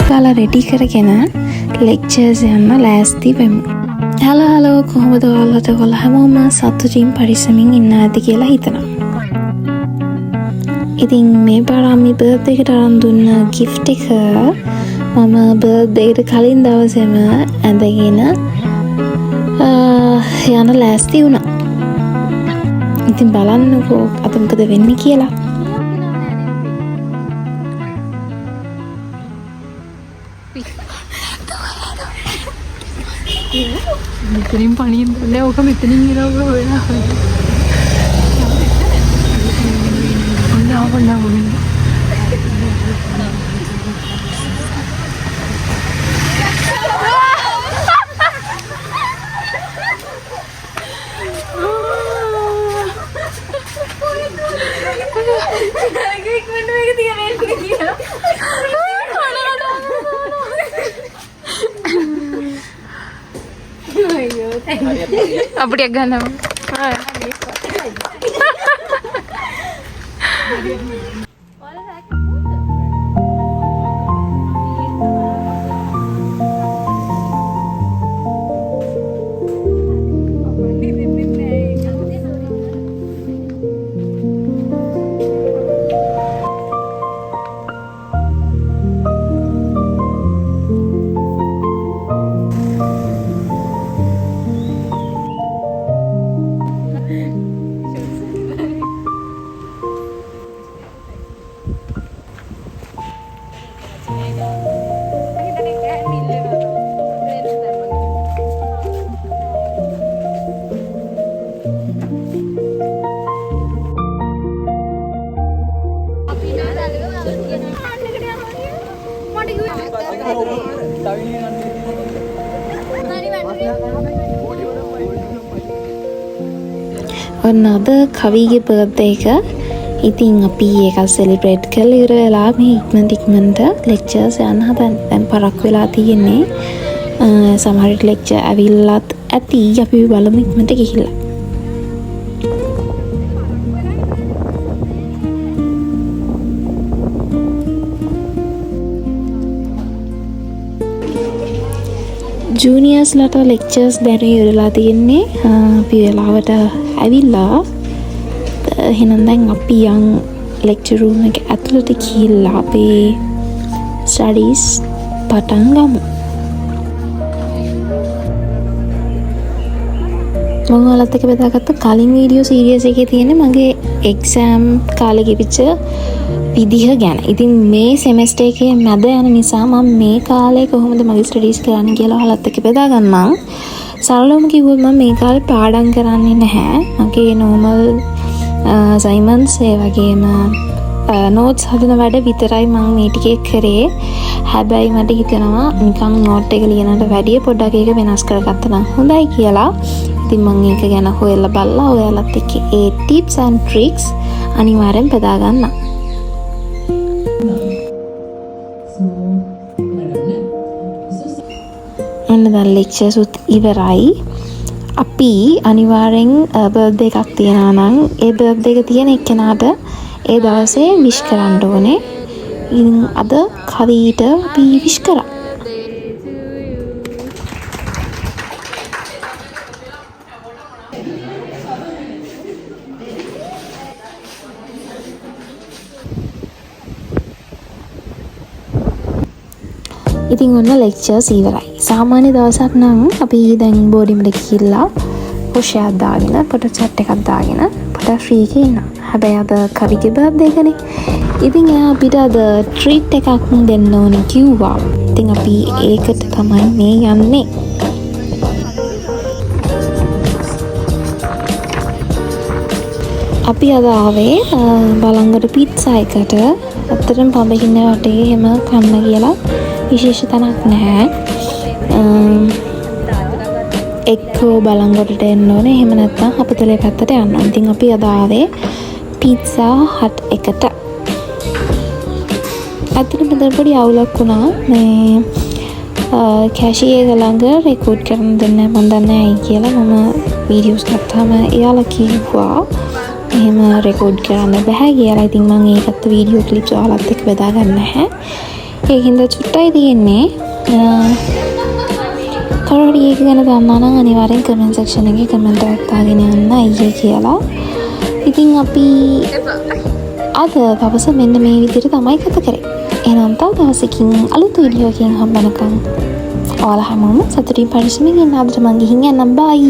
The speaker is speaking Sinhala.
ගාලා රෙඩි කරගෙන ලෙක්චර්ස් යන්න ලෑස්ති වෙමු. හලෝ කොහොමද ඔයාලට? ඔයාලා හැමෝම සතුටින් පරිස්සමින් ඉන්න ඇති කියලා හිතනවා. ඉතින් මේ පාර අම්මි බර්ත්ඩේ එකට අරන් දුන්න gift එක මම බර්ත්ඩේ එකට කලින් දවසේම ඇඳගෙන යන ලෑස්ති වුණා. ඉතින් බලන්නකෝ අද මොකද වෙන්නේ කියලා. මෙතනින් පණින් දුන්නේ ඕක මෙතනින් ඉරවුව වෙනවා. ඔන්න அப்படியே ගන්නවා. ඔන්න අද කවිගේ බර්ත්ඩේ එක. ඉතින් අපි ඒක සෙලිබ්‍රේට් කරලා ඉවර වෙලා මේ ඉක්මනට ලෙක්චර්ස් යන්න හදන. දැන් පරක් වෙලා තියෙන්නේ. සමහර ලෙක්චර් ඇවිල්ලාත් ඇති. අපි බලමු ඉක්මනට ගිහිල්ලා. ජූනියර්ස්ලට ලෙක්චර්ස් දැන ඉවරලා තියෙන්නේ. අපි වෙලාවට ඇවිල්ලා එහෙනම් දැන් අපි යන් ලෙක්චර් රූම් එක ඇතුළට ගිහිල්ලා අපේ ස්ටඩීස් පටන් ගමු. මම ඔයාලත් එක්ක බෙදාගත්ත කලින් වීඩියෝ සීරීස් එකේ තියෙන මගේ එක්සෑම් කාලේ ගෙවිච්ච විදිහ ගැන. ඉතින් මේ සෙමෙස්ටර් එකේ මැද යන නිසා මම මේ කාලේ කොහොමද මගේ ස්ටඩීස් කරන්න කියලා ඔයාලත් එක්ක බෙදා ගන්නම්. සරලවම කිව්වොත් මම මේ කාලේ පාඩම් කරන්නේ නැහැ. මගේ නෝමල් අසයින්මන්ට්ස් ඒ වගේම නෝට්ස් හදන වැඩ විතරයි මම මේ ටිකේ කරේ. හැබැයි මට හිතෙනවා නිකන් නෝට් එක ලියනට වැඩිය පොඩ්ඩක් ඒක වෙනස් කරගත්තා නම් හොඳයි කියලා. ඉතින් මම ඒක ගැන හොයලා බලලා ඔයාලත් එක්ක ඒ tips and tricks අනිවාර්යෙන් බෙදා ගන්නම්. ඔන්න දැන් ලෙක්චර්ස් උත් ඉවරයි. අපි අනිවාර්යෙන් බර්ත්ඩේ එකක් තියනවා නම් ඒ බර්ත්ඩේ එක තියෙන එක්කෙනාට ඒ දවසේ විශ් කරන්න ඕනේ. ඉතින් අද කවියට අපි විශ් කරා. ඉතින් ඔන්න ලෙක්චර්ස් ඉවරයි. සාමාන්‍ය දවසක් නම් අපි දැන් බෝඩින් එකට ගිහිල්ලා පොෂයක් දාගෙන පොට චැට් එකක් දාගෙන පොට ෆ්‍රී එකේ ඉන්නවා. හැබැයි අද කවිගේ බර්ත්ඩේ එකනේ. ඉතින් එයා අපිට අද ට්‍රීට් එකක් දෙන්න ඕනේ කිව්වා. ඉතින් අපි ඒකට තමයි මේ යන්නේ. අපි අද ආවේ බලංගොඩ පිට්සා එකට. අතරම පඹහින්න වටේ එහෙම කන්න කියලා විශේෂ තැනක් නැහැ. එක්කෝ බලංගොඩට එන්න ඕනේ. එහෙම නැත්නම් අපතලේ පැත්තට යන්න ඕනේ. ඉතින් අපි අද ආවේ පිට්සා හට් එකට. අතන පොඩි අවුලක් වුණා. මේ කැෂියර් ළඟ රෙකෝඩ් කරන්න දෙන්නේ මම දන්නේ නැහැ කියලා. මම වීඩියෝස් ගත්තාම එයාලා කිව්වා එහෙම රෙකෝඩ් කරන්න බෑ කියලා. ඉතින් මම ඒකත් වීඩියෝ ක්ලිප්ස් ඔයාලත් එක්ක බෙදා ගන්න නැහැ. ඒකින්ද චුට්ටයි තියෙන්නේ. කවුරුහරි ඒක ගැන දන්නා නම් අනිවාර්යෙන් කමෙන්ට් සෙක්ෂන් එකේ කමෙන්ට් එකක් දාගෙන යන්න අයියේ කියලා. ඉතින් අපි අද දවස මෙන්න මේ විදිහට තමයි ගත කරේ. එහෙනම් තව දවසකින් අලුත් වීඩියෝ එකකින් හම්බෙනකම් ඔයාලා හැමෝම සතුටින් පරිස්සමින් ඉන්න. අදට මං ගිහින් යන්නම්. බයි.